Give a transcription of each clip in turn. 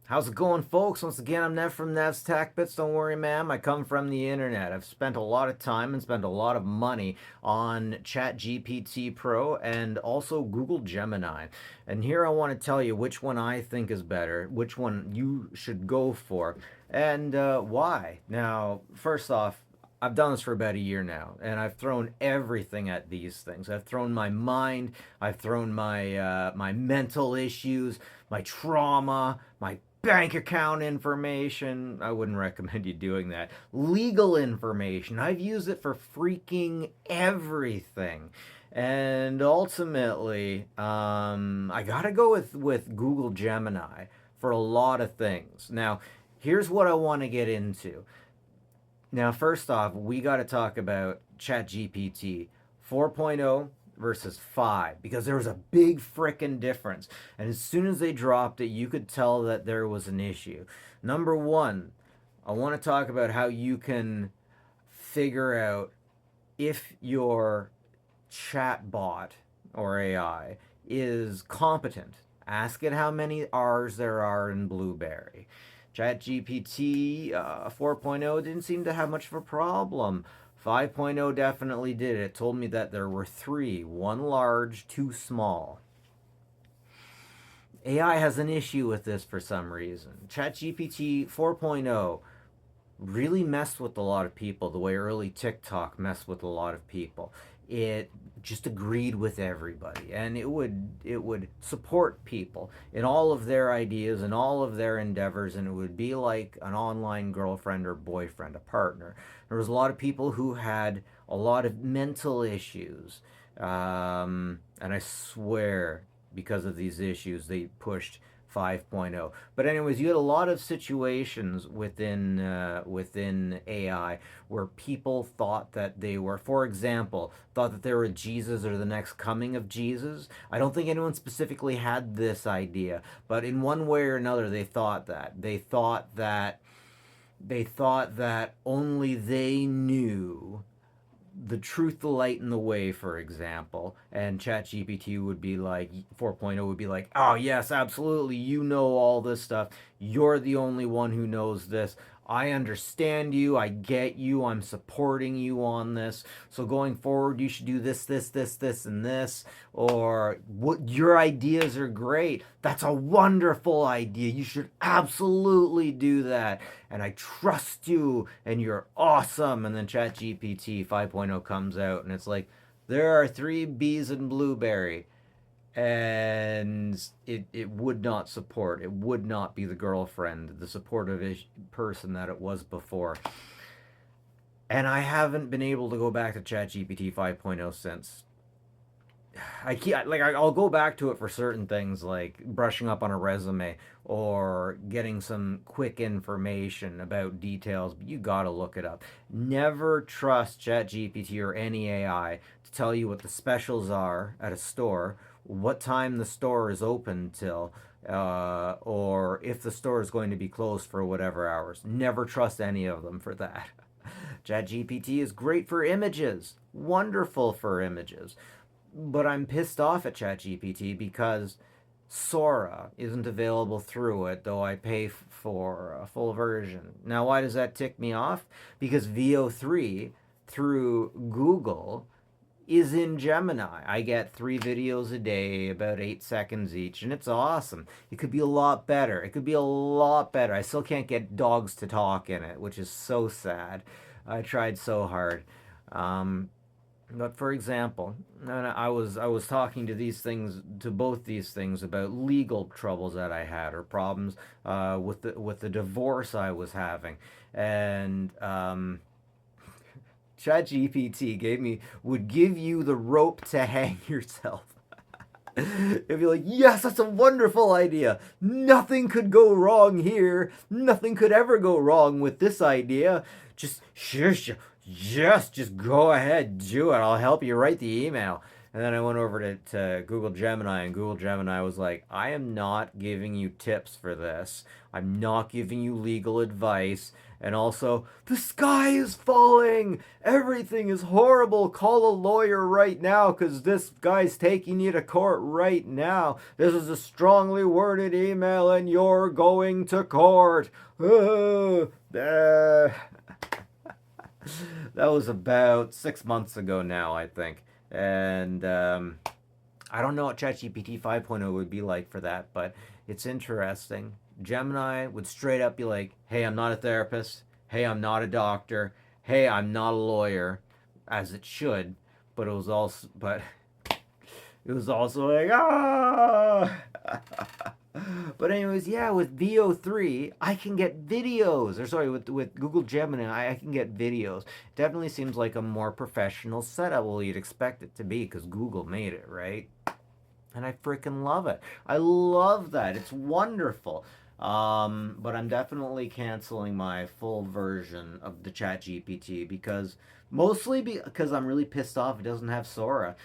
How's it going, folks? Once again, I'm Nev from Nev's Tech Bits. Don't worry, ma'am. I come from the internet. I've spent a lot of time and spent a lot of money on ChatGPT Pro and also Google Gemini. And here I want to tell you which one I think is better, which one you should go for, and why. Now, first off, I've done this for about a year now, and I've thrown everything at these things. I've thrown my mind, I've thrown my mental issues, my trauma, my bank account information. I wouldn't recommend you doing that. Legal information. I've used it for freaking everything. And ultimately, I gotta go with Google Gemini for a lot of things. Now, here's what I want to get into. Now, first off, we got to talk about ChatGPT 4.0 versus 5 because there was a big frickin' difference. And as soon as they dropped it, you could tell that there was an issue. Number one, I want to talk about how you can figure out if your chatbot or AI is competent. Ask it how many R's there are in Blueberry. ChatGPT 4.0 didn't seem to have much of a problem. 5.0 definitely did. It told me that there were three, one large, two small. AI has an issue with this for some reason. ChatGPT 4.0 really messed with a lot of people the way early TikTok messed with a lot of people. It just agreed with everybody, and it would support people in all of their ideas and all of their endeavors, and it would be like an online girlfriend or boyfriend, a partner. There was a lot of people who had a lot of mental issues, and I swear because of these issues they pushed 5.0. But anyways, you had a lot of situations within AI where people thought that they were, for example, thought that they were Jesus or the next coming of Jesus. I don't think anyone specifically had this idea, but in one way or another, they thought that. They thought that only they knew the truth, the light, and the way, for example, and ChatGPT would be like, 4.0 would be like, oh, yes, absolutely, you know all this stuff. You're the only one who knows this. I understand you. I get you. I'm supporting you on this. So going forward, you should do this, and this. Or what your ideas are great. That's a wonderful idea. You should absolutely do that. And I trust you and you're awesome. And then ChatGPT 5.0 comes out and it's like, there are three bees in Blueberry, and it would not support, it would not be the girlfriend, the supportive person that it was before. And I haven't been able to go back to ChatGPT 5.0 since. I'll go back to it for certain things like brushing up on a resume or getting some quick information about details, but you gotta look it up. Never trust ChatGPT or any AI to tell you what the specials are at a store, what time the store is open till, or if the store is going to be closed for whatever hours. Never trust any of them for that. ChatGPT is great for images, wonderful for images, but I'm pissed off at ChatGPT because Sora isn't available through it, though I pay for a full version. Now, why does that tick me off? Because VO3 through Google is in Gemini. I get 3 videos a day, about 8 seconds each, and it's awesome. It could be a lot better. It could be a lot better. I still can't get dogs to talk in it, which is so sad. I tried so hard. But for example, I was talking to both these things about legal troubles that I had or problems with the divorce I was having, and ChatGPT would give you the rope to hang yourself. It'd be like, yes, that's a wonderful idea. Nothing could go wrong here. Nothing could ever go wrong with this idea. Just shush, just go ahead, do it. I'll help you write the email. And then I went over to Google Gemini, and Google Gemini was like, I am not giving you tips for this. I'm not giving you legal advice. And also, the sky is falling. Everything is horrible. Call a lawyer right now because this guy's taking you to court right now. This is a strongly worded email and you're going to court. That was about 6 months ago now, I think. And I don't know what ChatGPT 5.0 would be like for that, but it's interesting. Gemini would straight up be like, hey, I'm not a therapist. Hey, I'm not a doctor. Hey, I'm not a lawyer, as it should. But it was also like, ah. But anyways, yeah, with VO3, I can get videos. Or sorry, with Google Gemini, I can get videos. It definitely seems like a more professional setup. Well, you'd expect it to be because Google made it, right? And I freaking love it. I love that. It's wonderful. But I'm definitely canceling my full version of the Chat GPT because mostly because I'm really pissed off it doesn't have Sora.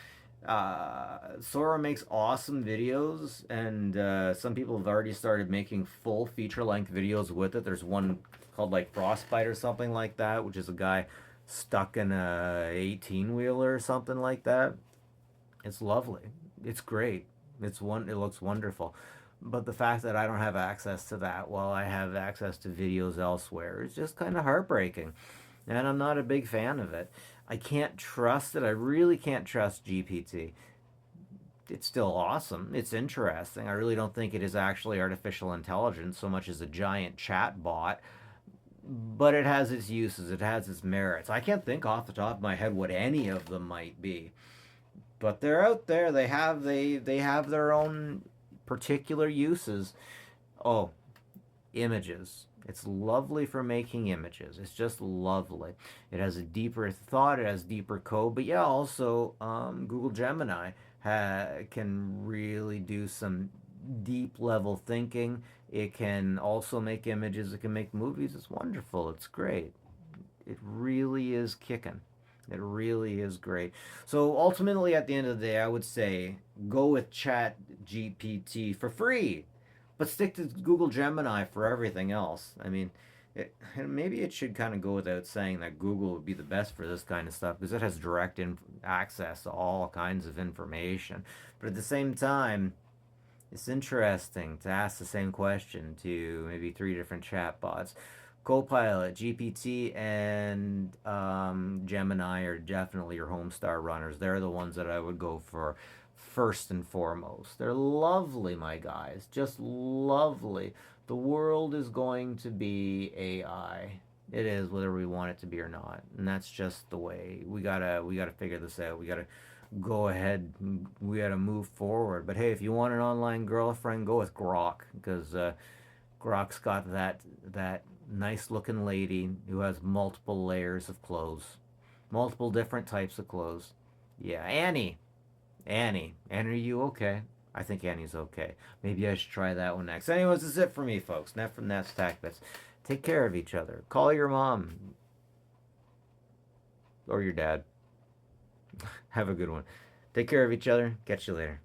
Sora makes awesome videos, and some people have already started making full feature-length videos with it. There's one called like Frostbite or something like that, which is a guy stuck in a 18-wheeler or something like that. It's lovely. It's great. It looks wonderful. But the fact that I don't have access to that while I have access to videos elsewhere is just kind of heartbreaking. And I'm not a big fan of it. I can't trust it. I really can't trust GPT. It's still awesome. It's interesting. I really don't think it is actually artificial intelligence so much as a giant chat bot. But it has its uses. It has its merits. I can't think off the top of my head what any of them might be. But they're out there. They have their own particular uses. Oh, images. It's lovely for making images. It's just lovely. It has a deeper thought. It has deeper code. But yeah, also Google Gemini can really do some deep level thinking. It can also make images. It can make movies. It's wonderful. It's great. It really is kicking. It really is great. So ultimately, at the end of the day, I would say go with Chat GPT for free, but stick to Google Gemini for everything else. I mean, maybe it should kind of go without saying that Google would be the best for this kind of stuff because it has direct access to all kinds of information. But at the same time, it's interesting to ask the same question to maybe three different chatbots. Copilot, GPT, and Gemini are definitely your Homestar runners. They're the ones that I would go for first and foremost. They're lovely, my guys. Just lovely. The world is going to be AI. It is, whether we want it to be or not, and that's just the way we gotta figure this out. We gotta go ahead. We gotta move forward. But hey, if you want an online girlfriend, go with Grok because Grok's got that nice looking lady who has multiple layers of clothes, multiple different types of clothes. Yeah, Annie. Annie. Annie, are you okay? I think Annie's okay. Maybe I should try that one next. Anyways, this is it for me, folks. Net from Nets Tac Bits. Take care of each other. Call your mom or your dad. Have a good one. Take care of each other. Catch you later.